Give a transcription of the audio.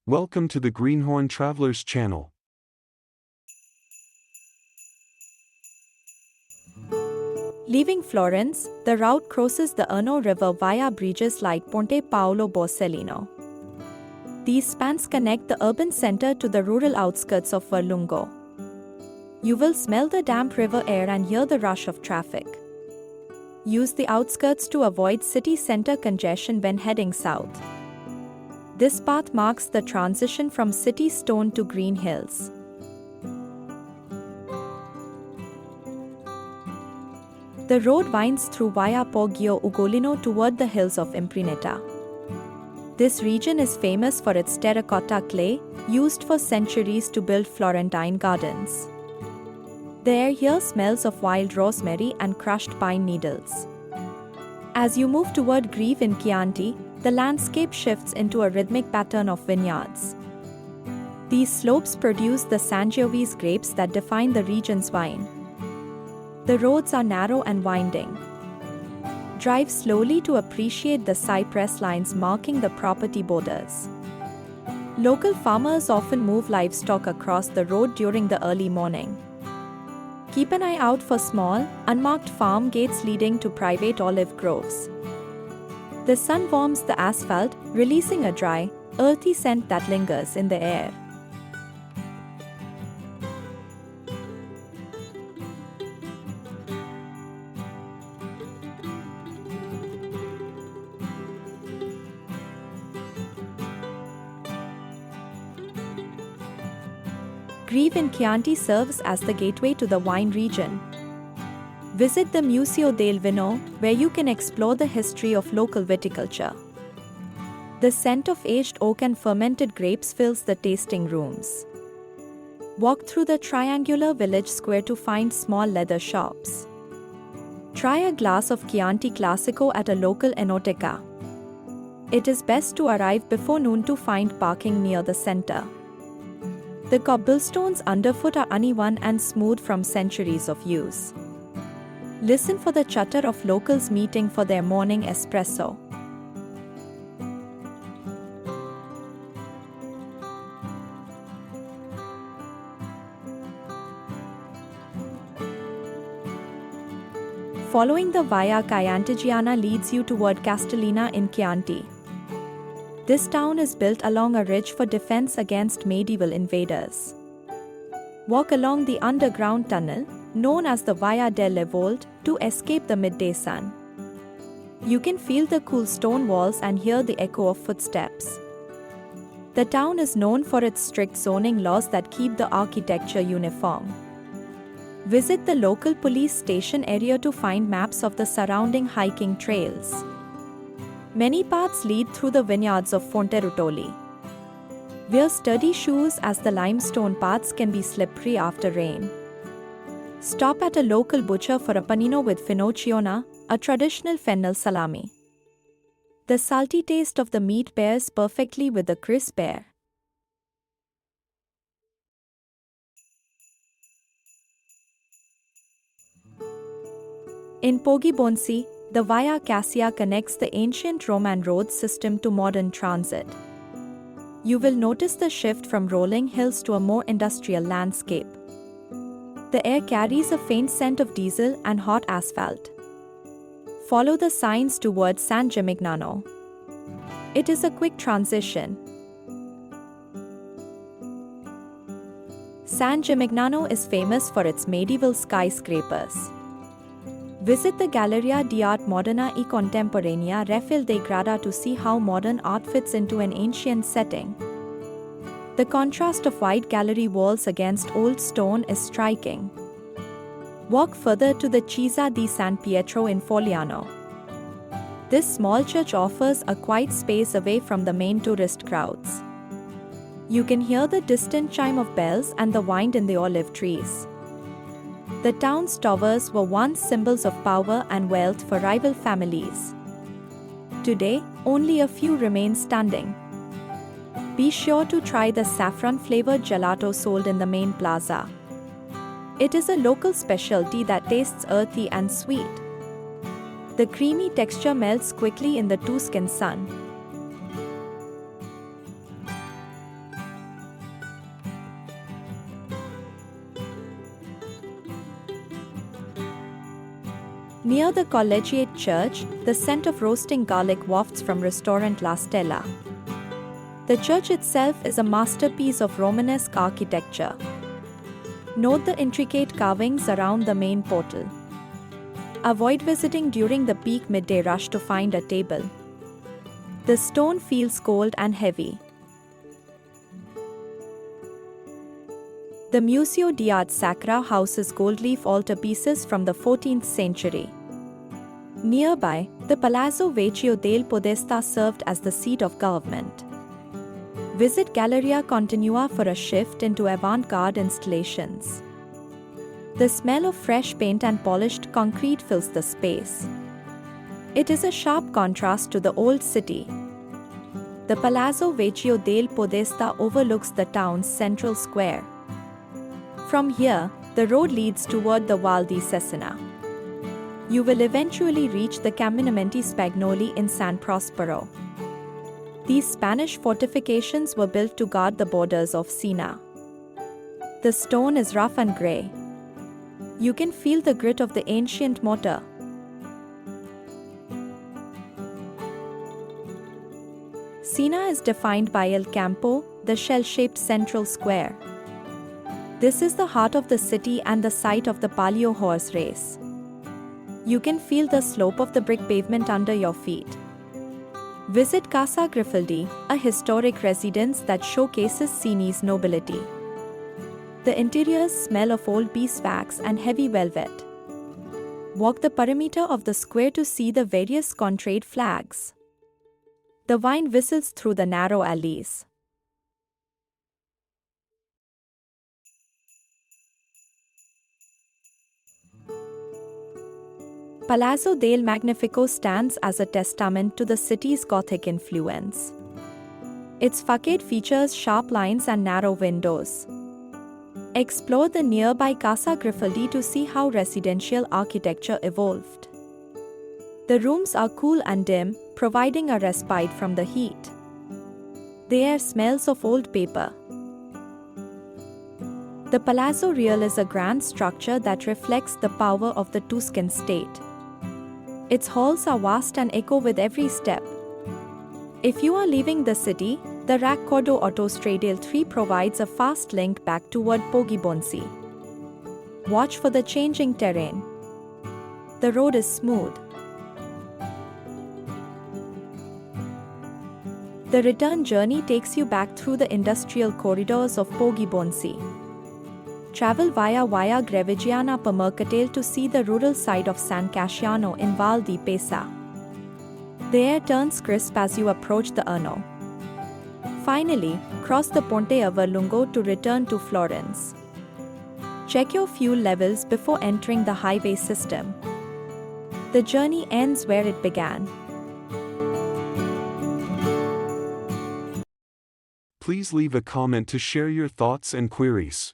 Welcome to the Greenhorn Travelers channel. Leaving Florence, the route crosses the Arno River via bridges like Ponte Paolo Borsellino. These spans connect the urban center to the rural outskirts of Vallungo. You will smell the damp river air and hear the rush of traffic. Use the outskirts to avoid city center congestion when heading south. This path marks the transition from city stone to green hills. The road winds through Via Poggio Ugolino toward the hills of Impruneta. This region is famous for its terracotta clay, used for centuries to build Florentine gardens. The air here smells of wild rosemary and crushed pine needles. As you move toward Greve in Chianti, the landscape shifts into a rhythmic pattern of vineyards. These slopes produce the Sangiovese grapes that define the region's wine. The roads are narrow and winding. Drive slowly to appreciate the cypress lines marking the property borders. Local farmers often move livestock across the road during the early morning. Keep an eye out for small, unmarked farm gates leading to private olive groves. The sun warms the asphalt, releasing a dry, earthy scent that lingers in the air. Greve in Chianti serves as the gateway to the wine region. Visit the Museo del Vino, where you can explore the history of local viticulture. The scent of aged oak and fermented grapes fills the tasting rooms. Walk through the triangular village square to find small leather shops. Try a glass of Chianti Classico at a local enoteca. It is best to arrive before noon to find parking near the center. The cobblestones underfoot are uneven and smooth from centuries of use. Listen for the chatter of locals meeting for their morning espresso. Following the Via Chiantigiana leads you toward Castellina in Chianti. This town is built along a ridge for defense against medieval invaders. Walk along the underground tunnel, known as the Via delle Volte, to escape the midday sun. You can feel the cool stone walls and hear the echo of footsteps. The town is known for its strict zoning laws that keep the architecture uniform. Visit the local police station area to find maps of the surrounding hiking trails. Many paths lead through the vineyards of Fonterutoli. Wear sturdy shoes as the limestone paths can be slippery after rain. Stop at a local butcher for a panino with finocchiona, a traditional fennel salami. The salty taste of the meat pairs perfectly with the crisp air. In Poggibonsi, the Via Cassia connects the ancient Roman road system to modern transit. You will notice the shift from rolling hills to a more industrial landscape. The air carries a faint scent of diesel and hot asphalt. Follow the signs towards San Gimignano. It is a quick transition. San Gimignano is famous for its medieval skyscrapers. Visit the Galleria di Arte Moderna e Contemporanea Rafael de Grada to see how modern art fits into an ancient setting. The contrast of white gallery walls against old stone is striking. Walk further to the Chiesa di San Pietro in Fogliano. This small church offers a quiet space away from the main tourist crowds. You can hear the distant chime of bells and the wind in the olive trees. The town's towers were once symbols of power and wealth for rival families. Today, only a few remain standing. Be sure to try the saffron-flavored gelato sold in the main plaza. It is a local specialty that tastes earthy and sweet. The creamy texture melts quickly in the Tuscan sun. Near the Collegiate Church, the scent of roasting garlic wafts from restaurant La Stella. The church itself is a masterpiece of Romanesque architecture. Note the intricate carvings around the main portal. Avoid visiting during the peak midday rush to find a table. The stone feels cold and heavy. The Museo di Arte Sacra houses gold-leaf altarpieces from the 14th century. Nearby, the Palazzo Vecchio del Podesta served as the seat of government. Visit Galleria Continua for a shift into avant-garde installations. The smell of fresh paint and polished concrete fills the space. It is a sharp contrast to the old city. The Palazzo Vecchio del Podesta overlooks the town's central square. From here, the road leads toward the Val di Cesena. You will eventually reach the Camminamenti Spagnoli in San Prospero. These Spanish fortifications were built to guard the borders of Siena. The stone is rough and grey. You can feel the grit of the ancient mortar. Siena is defined by El Campo, the shell-shaped central square. This is the heart of the city and the site of the Palio horse race. You can feel the slope of the brick pavement under your feet. Visit Casa Grifaldi, a historic residence that showcases Sienese nobility. The interiors smell of old beeswax and heavy velvet. Walk the perimeter of the square to see the various contrade flags. The wind whistles through the narrow alleys. Palazzo del Magnifico stands as a testament to the city's Gothic influence. Its facade features sharp lines and narrow windows. Explore the nearby Casa Grifaldi to see how residential architecture evolved. The rooms are cool and dim, providing a respite from the heat. The air smells of old paper. The Palazzo Real is a grand structure that reflects the power of the Tuscan state. Its halls are vast and echo with every step. If you are leaving the city, the Raccordo Autostradale 3 provides a fast link back toward Poggibonsi. Watch for the changing terrain. The road is smooth. The return journey takes you back through the industrial corridors of Poggibonsi. Travel via Grevigiana per Mercatale to see the rural side of San Casciano in Val di Pesa. The air turns crisp as you approach the Arno. Finally, cross the Ponte Averlungo to return to Florence. Check your fuel levels before entering the highway system. The journey ends where it began. Please leave a comment to share your thoughts and queries.